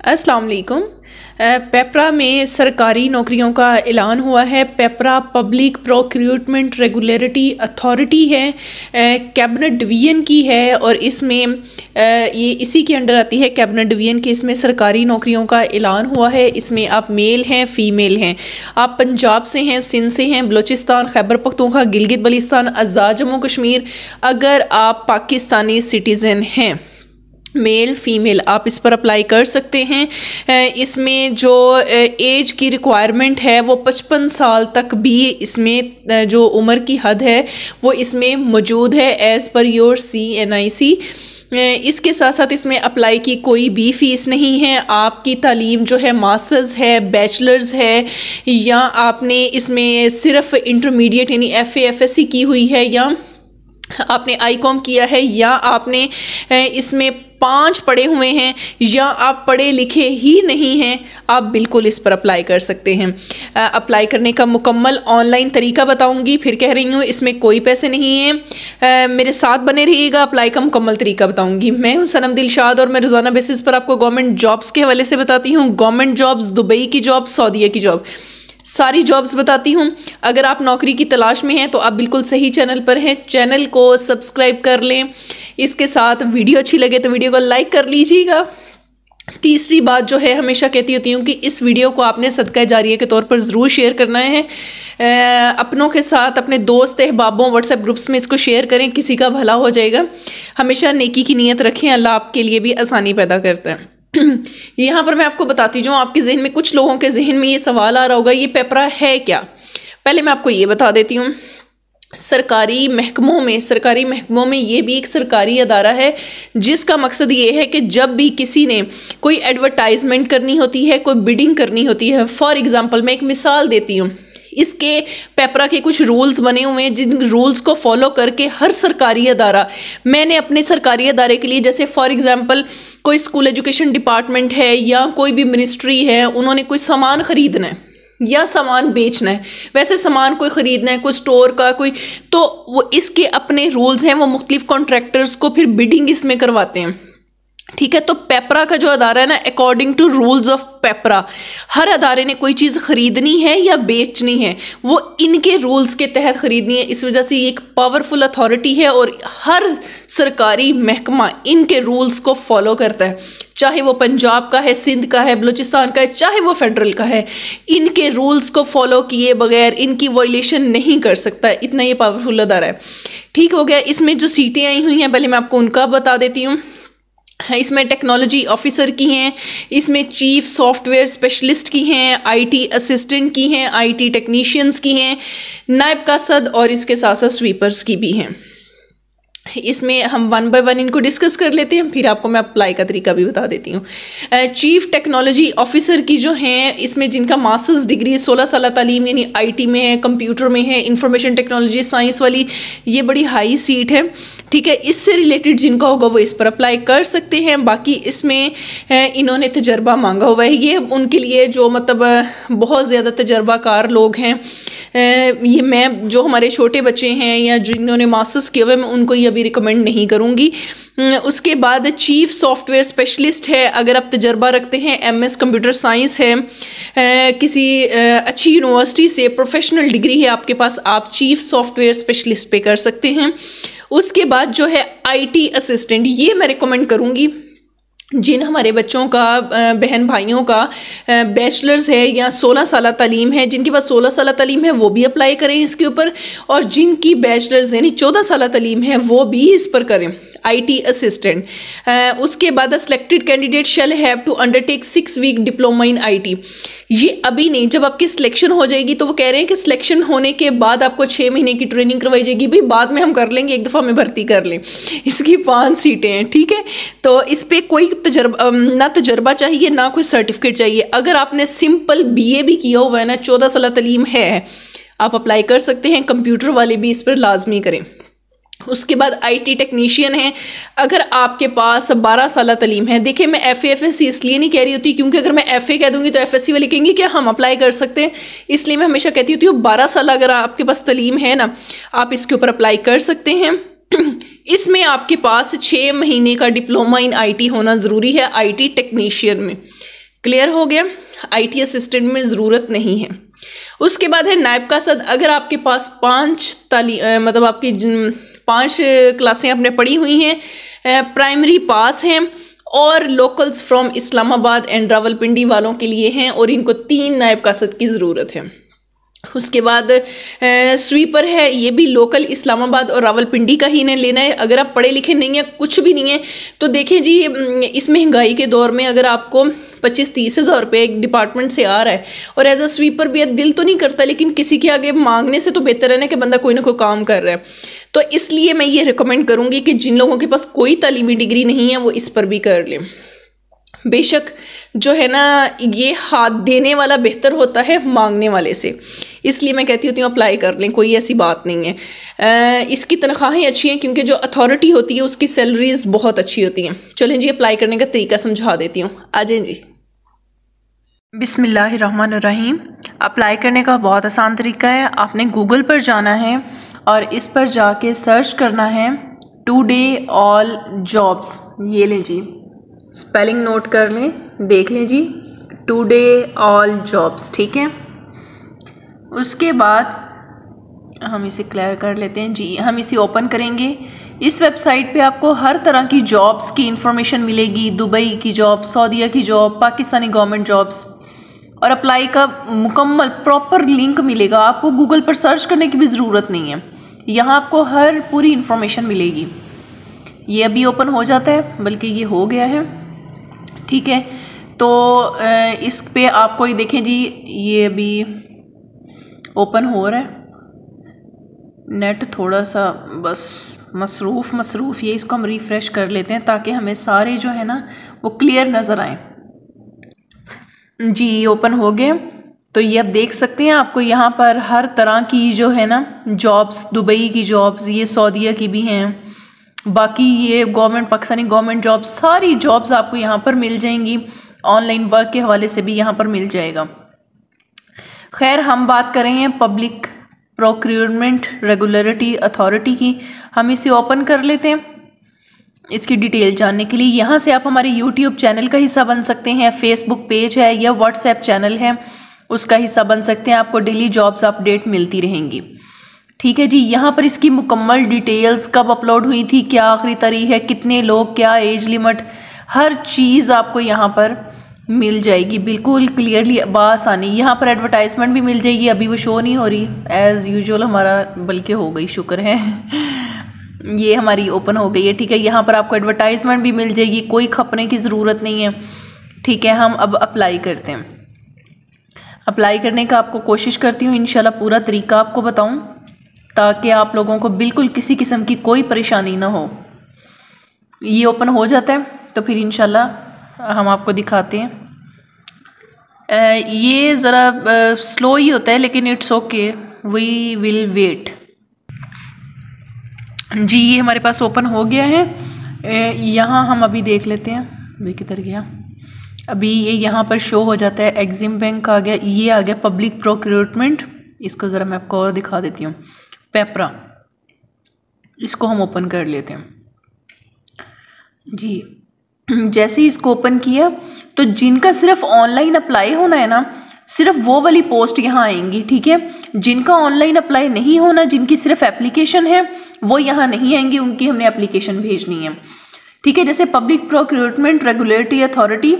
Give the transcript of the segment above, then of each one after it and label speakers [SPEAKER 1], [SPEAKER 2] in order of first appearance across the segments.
[SPEAKER 1] अस्सलाम वालेकुम। पेपरा में सरकारी नौकरियों का ऐलान हुआ है। पेपरा पब्लिक प्रोक्यूरमेंट रेगुलेटरी अथॉरिटी है, कैबिनेट डिवीज़न की है और इसमें ये इसी के अंडर आती है, कैबिनेट डिवीज़न के। इसमें सरकारी नौकरियों का ऐलान हुआ है। इसमें आप मेल हैं, फ़ीमेल हैं, आप पंजाब से हैं, सिंध से हैं, बलूचिस्तान, खैबर पख्तूनख्वा, गिलगित बल्तिस्तान, आज़ाद जम्मू कश्मीर, अगर आप पाकिस्तानी सिटीज़न हैं, मेल फीमेल, आप इस पर अप्लाई कर सकते हैं। इसमें जो एज की रिक्वायरमेंट है वो 55 साल तक भी इसमें जो उम्र की हद है वो इसमें मौजूद है एज़ पर योर CNIC। इसके साथ साथ इसमें अप्लाई की कोई भी फ़ीस नहीं है। आपकी तालीम जो है मास्टर्स है, बैचलर्स है, या आपने इसमें सिर्फ इंटरमीडिएट यानी FA FSC की हुई है, या आपने ICOM किया है, या आपने इसमें 5 पढ़े हुए हैं, या आप पढ़े लिखे ही नहीं हैं, आप बिल्कुल इस पर अप्लाई कर सकते हैं। अप्लाई करने का मुकम्मल ऑनलाइन तरीका बताऊंगी। फिर कह रही हूँ इसमें कोई पैसे नहीं हैं। मेरे साथ बने रहिएगा, अप्लाई का मुकम्मल तरीका बताऊंगी। मैं हूँ सनम दिलशाद और मैं रोज़ाना बेसिस पर आपको गवर्नमेंट जॉब्स के हवाले से बताती हूँ। गवर्नमेंट जॉब्स, दुबई की जॉब, सऊदीया की जॉब, सारी जॉब्स बताती हूँ। अगर आप नौकरी की तलाश में हैं तो आप बिल्कुल सही चैनल पर हैं। चैनल को सब्सक्राइब कर लें। इसके साथ वीडियो अच्छी लगे तो वीडियो को लाइक कर लीजिएगा। तीसरी बात जो है, हमेशा कहती होती हूँ कि इस वीडियो को आपने सदका जारिया के तौर पर ज़रूर शेयर करना है। अपनों के साथ, अपने दोस्त अहबाबों, व्हाट्सएप ग्रुप्स में इसको शेयर करें, किसी का भला हो जाएगा। हमेशा नेकी की नीयत रखें, अल्लाह आपके लिए भी आसानी पैदा करता है। यहाँ पर मैं आपको बताती जाऊँ, आपके जहन में, कुछ लोगों के जहन में ये सवाल आ रहा होगा, ये पेपरा है क्या? पहले मैं आपको ये बता देती हूँ। सरकारी महकमों में ये भी एक सरकारी अदारा है जिसका मकसद ये है कि जब भी किसी ने कोई एडवर्टाइजमेंट करनी होती है, कोई बिडिंग करनी होती है, फॉर एग्जांपल मैं एक मिसाल देती हूँ, इसके पेपरा के कुछ रूल्स बने हुए हैं जिन रूल्स को फॉलो करके हर सरकारी अदारा, मैंने अपने सरकारी अदारे के लिए, जैसे फॉर एग्जांपल कोई स्कूल एजुकेशन डिपार्टमेंट है या कोई भी मिनिस्ट्री है, उन्होंने कोई सामान ख़रीदना है या सामान बेचना है, वैसे सामान कोई ख़रीदना है, कोई स्टोर का कोई, तो वो इसके अपने रूल्स हैं। वो मुख्तलिफ कॉन्ट्रैक्टर्स को फिर बिडिंग इसमें करवाते हैं, ठीक है। तो पेपरा का जो अदारा है ना, अकॉर्डिंग टू रूल्स ऑफ पेपरा, हर अदारे ने कोई चीज़ ख़रीदनी है या बेचनी है वो इनके रूल्स के तहत ख़रीदनी है। इस वजह से ये एक पावरफुल अथॉरिटी है और हर सरकारी महकमा इनके रूल्स को फॉलो करता है, चाहे वो पंजाब का है, सिंध का है, बलूचिस्तान का है, चाहे वो फेडरल का है। इनके रूल्स को फॉलो किए बगैर इनकी वायलेशन नहीं कर सकता, इतना ये पावरफुल अदारा है। ठीक हो गया। इसमें जो सीटें आई हुई हैं पहले मैं आपको उनका बता देती हूँ। इसमें टेक्नोलॉजी ऑफिसर की हैं, इसमें चीफ सॉफ्टवेयर स्पेशलिस्ट की हैं, IT असिस्टेंट की हैं, IT टेक्नीशियंस की हैं, नायब कासद और इसके साथ साथ स्वीपर्स की भी हैं। इसमें हम 1 बाय 1 इनको डिस्कस कर लेते हैं, फिर आपको मैं अप्लाई का तरीका भी बता देती हूँ। चीफ टेक्नोलॉजी ऑफिसर की जो हैं, इसमें जिनका मास्टर्स डिग्री 16 साल तालीम यानी IT में है, कंप्यूटर में है, इंफॉर्मेशन टेक्नोलॉजी साइंस वाली, ये बड़ी हाई सीट है, ठीक है। इससे रिलेटेड जिनका होगा वो इस पर अप्लाई कर सकते हैं। बाकी इसमें इन्होंने तजर्बा मांगा हुआ है, ये उनके लिए जो मतलब बहुत ज़्यादा तजर्बाकार लोग हैं। ये मैं जो हमारे छोटे बच्चे हैं या जिन्होंने मास्टर्स किया हुआ है, मैं उनको ये अभी रिकमेंड नहीं करूँगी। उसके बाद चीफ सॉफ्टवेयर स्पेशलिस्ट है, अगर आप तजर्बा रखते हैं, MS कंप्यूटर साइंस है, किसी अच्छी यूनिवर्सिटी से प्रोफेशनल डिग्री है आपके पास, आप चीफ सॉफ्टवेयर स्पेशलिस्ट पे कर सकते हैं। उसके बाद जो है IT असिस्टेंट, ये मैं रिकमेंड करूँगी जिन हमारे बच्चों का, बहन भाइयों का बैचलर्स है या 16 साल तालीम है, जिनके पास 16 साल तालीम है वो भी अप्लाई करें इसके ऊपर, और जिनकी बैचलर्स यानी 14 साल तालीम है वो भी इस पर करें, IT असिस्टेंट। उसके बाद selected candidate shall have to undertake 6 week diploma in IT। ये अभी नहीं, जब आपकी सिलेक्शन हो जाएगी तो वो कह रहे हैं कि सिलेक्शन होने के बाद आपको 6 महीने की ट्रेनिंग करवाई जाएगी। भाई बाद में हम कर लेंगे, एक दफ़ा में भर्ती कर लें। इसकी 5 सीटें हैं, ठीक है। तो इस पर कोई तजर्बा, ना तजर्बा चाहिए ना कोई सर्टिफिकेट चाहिए। अगर आपने सिंपल BA भी किया हुआ है ना, 14 साल तालीम है, आप अप्लाई कर सकते हैं। कंप्यूटर वाले भी इस पर लाजमी करें। उसके बाद IT टेक्नीशियन है, अगर आपके पास 12 साल तालीम है। देखिए मैं FA FSC इसलिए नहीं कह रही होती क्योंकि अगर मैं FA कह दूंगी तो FSC वाले कहेंगे क्या हम अप्लाई कर सकते हैं, इसलिए मैं हमेशा कहती होती हूँ 12 साल अगर आपके पास तालीम है ना, आप इसके ऊपर अप्लाई कर सकते हैं। इसमें आपके पास 6 महीने का डिप्लोमा इन IT होना ज़रूरी है, IT टेक्नीशियन में। क्लियर हो गया, IT असिस्टेंट में ज़रूरत नहीं है। उसके बाद है नायब कासद। अगर आपके पास 5 मतलब आपकी 5 क्लासें आपने पढ़ी हुई हैं, प्राइमरी पास हैं और locals from Islamabad and Rawalpindi वालों के लिए हैं, और इनको 3 नायब कासद की ज़रूरत है। उसके बाद स्वीपर है, ये भी लोकल इस्लामाबाद और रावलपिंडी का ही ने लेना है। अगर आप पढ़े लिखे नहीं हैं, कुछ भी नहीं है, तो देखें जी, इस महंगाई के दौर में अगर आपको 25-30 हज़ार रुपये एक डिपार्टमेंट से आ रहा है और एज अ स्वीपर भी दिल तो नहीं करता, लेकिन किसी के आगे मांगने से तो बेहतर है ना कि बंदा कोई ना कोई काम कर रहा है। तो इसलिए मैं ये रिकमेंड करूँगी कि जिन लोगों के पास कोई तालीमी डिग्री नहीं है वो इस पर भी कर लें। बेशक जो है ना, ये हाथ देने वाला बेहतर होता है मांगने वाले से, इसलिए मैं कहती होती हूँ अप्लाई कर लें, कोई ऐसी बात नहीं है। इसकी तनख्वाहें अच्छी हैं क्योंकि जो अथॉरिटी होती है उसकी सैलरीज बहुत अच्छी होती हैं। चलें जी, अप्लाई करने का तरीका समझा देती हूँ, आ जाएं जी। बिस्मिल्लाहिर्रहमानिर्रहीम। अप्लाई करने का बहुत आसान तरीका है। आपने गूगल पर जाना है और इस पर जाके सर्च करना है टुडे ऑल जॉब्स। ये लें जी, स्पेलिंग नोट कर लें, देख लें जी, टुडे ऑल जॉब्स, ठीक है। उसके बाद हम इसे क्लियर कर लेते हैं जी। हम इसे ओपन करेंगे। इस वेबसाइट पे आपको हर तरह की जॉब्स की इंफॉर्मेशन मिलेगी, दुबई की जॉब, सऊदीया की जॉब, पाकिस्तानी गवर्नमेंट जॉब्स, और अप्लाई का मुकम्मल प्रॉपर लिंक मिलेगा। आपको गूगल पर सर्च करने की भी ज़रूरत नहीं है, यहाँ आपको हर पूरी इंफॉर्मेशन मिलेगी। ये अभी ओपन हो जाता है, बल्कि ये हो गया है, ठीक है। तो इस पे आपको ये देखें जी, ये अभी ओपन हो रहा है। नेट थोड़ा सा बस मसरूफ़ ये, इसको हम रिफ़्रेश कर लेते हैं ताकि हमें सारे जो है ना वो क्लियर नज़र आए जी। ओपन हो गए, तो ये आप देख सकते हैं, आपको यहाँ पर हर तरह की जो है ना जॉब्स, दुबई की जॉब्स, ये सऊदीया की भी हैं, बाकी ये गवर्नमेंट, पाकिस्तानी गवर्नमेंट जॉब्स, सारी जॉब्स आपको यहाँ पर मिल जाएंगी। ऑनलाइन वर्क के हवाले से भी यहाँ पर मिल जाएगा। खैर, हम बात कर रहे हैं पब्लिक प्रोक्योरमेंट रेगुलेटरी अथॉरिटी की। हम इसे ओपन कर लेते हैं इसकी डिटेल जानने के लिए। यहाँ से आप हमारे यूट्यूब चैनल का हिस्सा बन सकते हैं, फेसबुक पेज है या व्हाट्सएप चैनल है उसका हिस्सा बन सकते हैं। आपको डेली जॉब्स अपडेट मिलती रहेंगी, ठीक है जी। यहाँ पर इसकी मुकम्मल डिटेल्स, कब अपलोड हुई थी, क्या आखिरी तारीख है, कितने लोग, क्या एज लिमिट, हर चीज़ आपको यहाँ पर मिल जाएगी बिल्कुल क्लियरली बासानी। यहाँ पर एडवर्टाइजमेंट भी मिल जाएगी, अभी वो शो नहीं हो रही एज़ यूजुअल हमारा, बल्कि हो गई, शुक्र है ये हमारी ओपन हो गई है, ठीक है। यहाँ पर आपको एडवर्टाइजमेंट भी मिल जाएगी, कोई खपने की ज़रूरत नहीं है, ठीक है। हम अब अप्लाई करते हैं। अप्लाई करने का आपको कोशिश करती हूँ इंशाल्लाह पूरा तरीका आपको बताऊँ, ताकि आप लोगों को बिल्कुल किसी किस्म की कोई परेशानी ना हो। ये ओपन हो जाता है तो फिर इंशाल्लाह हम आपको दिखाते हैं। ये ज़रा स्लो ही होता है, लेकिन it's okay, we will wait जी। ये हमारे पास ओपन हो गया है। यहाँ हम अभी देख लेते हैं, अभी किधर गया, अभी ये यहाँ पर शो हो जाता है एग्जिम बैंक आ गया, ये आ गया पब्लिक प्रोक्योरमेंट। इसको ज़रा मैं आपको और दिखा देती हूँ, पेपरा, इसको हम ओपन कर लेते हैं जी। जैसे ही इसको ओपन किया तो जिनका सिर्फ ऑनलाइन अप्लाई होना है ना, सिर्फ वो वाली पोस्ट यहाँ आएंगी, ठीक है। जिनका ऑनलाइन अप्लाई नहीं होना, जिनकी सिर्फ एप्लीकेशन है, वो यहाँ नहीं आएंगी, उनकी हमने एप्लीकेशन भेजनी है, ठीक है। जैसे पब्लिक प्रोक्योरमेंट रेगुलेटरी अथॉरिटी,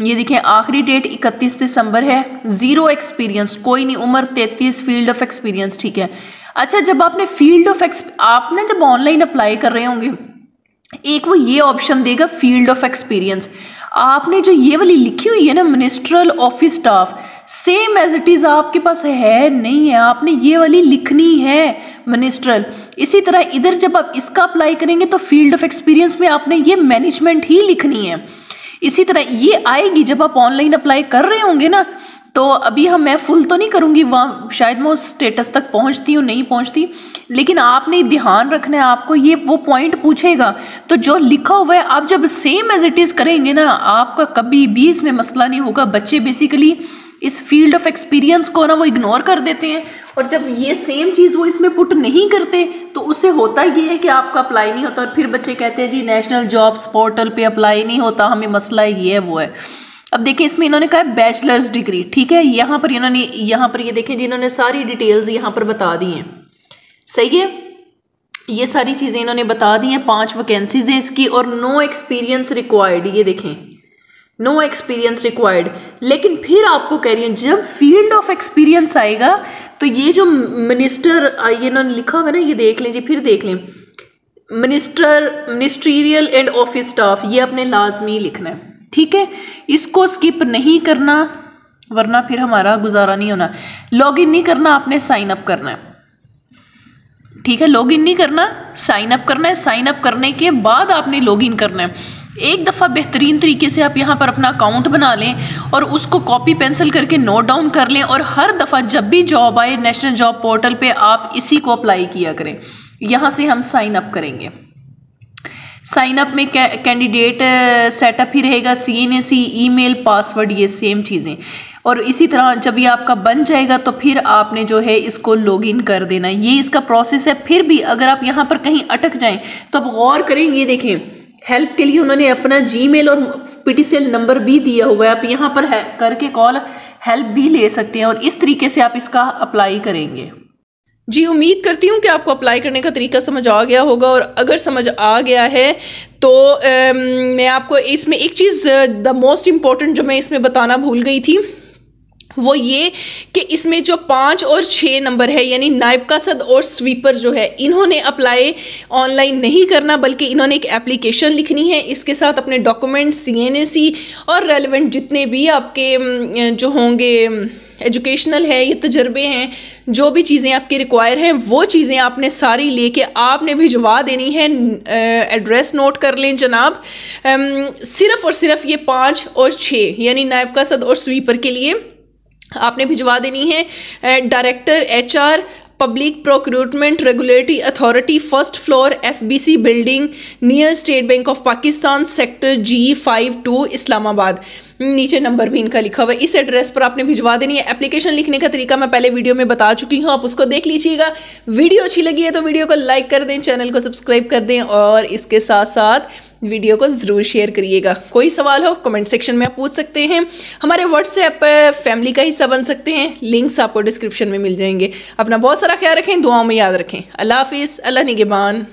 [SPEAKER 1] ये देखें आखिरी डेट 31 दिसंबर है, 0 एक्सपीरियंस, कोई नहीं, उम्र 33, फील्ड ऑफ एक्सपीरियंस, ठीक है। अच्छा, जब आपने फील्ड ऑफ आपने जब ऑनलाइन अप्लाई कर रहे होंगे, एक वो ये ऑप्शन देगा फील्ड ऑफ एक्सपीरियंस। आपने जो ये वाली लिखी हुई है ना ministerial office staff, same as it is आपके पास है नहीं है, आपने ये वाली लिखनी है मिनिस्ट्रियल। इसी तरह इधर जब आप इसका अप्लाई करेंगे तो फील्ड ऑफ एक्सपीरियंस में आपने ये मैनेजमेंट ही लिखनी है। इसी तरह ये आएगी जब आप ऑनलाइन अप्लाई कर रहे होंगे ना, तो अभी मैं फुल तो नहीं करूँगी, वहाँ शायद मैं उस स्टेटस तक पहुँचती हूँ नहीं पहुँचती, लेकिन आपने ध्यान रखना है, आपको ये वो पॉइंट पूछेगा तो जो लिखा हुआ है आप जब सेम एज इट इज़ करेंगे ना, आपका कभी भी इसमें मसला नहीं होगा। बच्चे बेसिकली इस फील्ड ऑफ एक्सपीरियंस को ना वो इग्नोर कर देते हैं, और जब ये सेम चीज़ वो इसमें पुट नहीं करते तो उससे होता ये है कि आपका अप्लाई नहीं होता, और फिर बच्चे कहते हैं जी नेशनल जॉब्स पोर्टल पे अप्लाई नहीं होता, हमें मसला ये है वो है। अब देखें इसमें इन्होंने कहा बैचलर्स डिग्री, ठीक है। यहाँ पर ये देखें जी, इन्होंने सारी डिटेल्स यहाँ पर बता दी हैं, सही है। ये सारी चीज़ें इन्होंने बता दी हैं। 5 वैकेंसीज हैं इसकी और नो एक्सपीरियंस रिक्वायर्ड, ये देखें नो एक्सपीरियंस रिक्वायर्ड। लेकिन फिर आपको कह रही हैं जब फील्ड ऑफ एक्सपीरियंस आएगा तो ये जो मिनिस्टर, ये इन्होंने लिखा हुआ है ना, ये देख लें जी, फिर देख लें, मिनिस्ट्रियल एंड ऑफिस स्टाफ, ये अपने लाजमी लिखना है, ठीक है। इसको स्किप नहीं करना वरना फिर हमारा गुजारा नहीं होना। लॉग इन नहीं करना, आपने साइन अप करना है, ठीक है। लॉग इन नहीं करना, साइन अप करना है। साइन अप करने के बाद आपने लॉग इन करना है। एक दफ़ा बेहतरीन तरीके से आप यहाँ पर अपना अकाउंट बना लें और उसको कॉपी पेंसिल करके नोट डाउन कर लें, और हर दफ़ा जब भी जॉब आए नेशनल जॉब पोर्टल पे आप इसी को अप्लाई किया करें। यहाँ से हम साइन अप करेंगे। साइन अप में कैंडिडेट सेटअप ही रहेगा, CNAC, ईमेल, पासवर्ड, ये सेम चीज़ें। और इसी तरह जब ये आपका बन जाएगा तो फिर आपने जो है इसको लॉगिन कर देना है। ये इसका प्रोसेस है। फिर भी अगर आप यहाँ पर कहीं अटक जाएं तो आप गौर करें, ये देखें हेल्प के लिए उन्होंने अपना जीमेल और PTCL नंबर भी दिया हुआ है। आप यहाँ पर करके कॉल हेल्प भी ले सकते हैं, और इस तरीके से आप इसका अप्लाई करेंगे। जी, उम्मीद करती हूँ कि आपको अप्लाई करने का तरीका समझ आ गया होगा, और अगर समझ आ गया है तो मैं आपको इसमें एक चीज़ द मोस्ट इम्पॉर्टेंट जो मैं इसमें बताना भूल गई थी वो ये कि इसमें जो 5 और 6 नंबर है, यानी नायब कासद और स्वीपर जो है, इन्होंने अप्लाई ऑनलाइन नहीं करना, बल्कि इन्होंने एक एप्लीकेशन लिखनी है। इसके साथ अपने डॉक्यूमेंट, CNAC और रेलिवेंट जितने भी आपके जो होंगे एजुकेशनल है, ये तजर्बे हैं, जो भी चीज़ें आपकी रिक्वायर हैं वो चीज़ें आपने सारी लेके आपने भिजवा देनी है। एड्रेस नोट कर लें जनाब। सिर्फ़ और सिर्फ ये 5 और 6 यानी नायब कासद और स्वीपर के लिए आपने भिजवा देनी है। Director HR Public Procurement Regulatory Authority, 1st floor, FBC building, near State Bank of Pakistan, sector G52, Islamabad. नीचे नंबर भी इनका लिखा हुआ है। इस एड्रेस पर आपने भिजवा देनी है। एप्लीकेशन लिखने का तरीका मैं पहले वीडियो में बता चुकी हूँ, आप उसको देख लीजिएगा। वीडियो अच्छी लगी है तो वीडियो को लाइक कर दें, चैनल को सब्सक्राइब कर दें, और इसके साथ साथ वीडियो को ज़रूर शेयर करिएगा। कोई सवाल हो कमेंट सेक्शन में आप पूछ सकते हैं। हमारे व्हाट्सएप फैमिली का हिस्सा बन सकते हैं, लिंक्स आपको डिस्क्रिप्शन में मिल जाएंगे। अपना बहुत सारा ख्याल रखें, दुआओं में याद रखें। अल्लाह हाफिज़, अल्लाह निगहबान।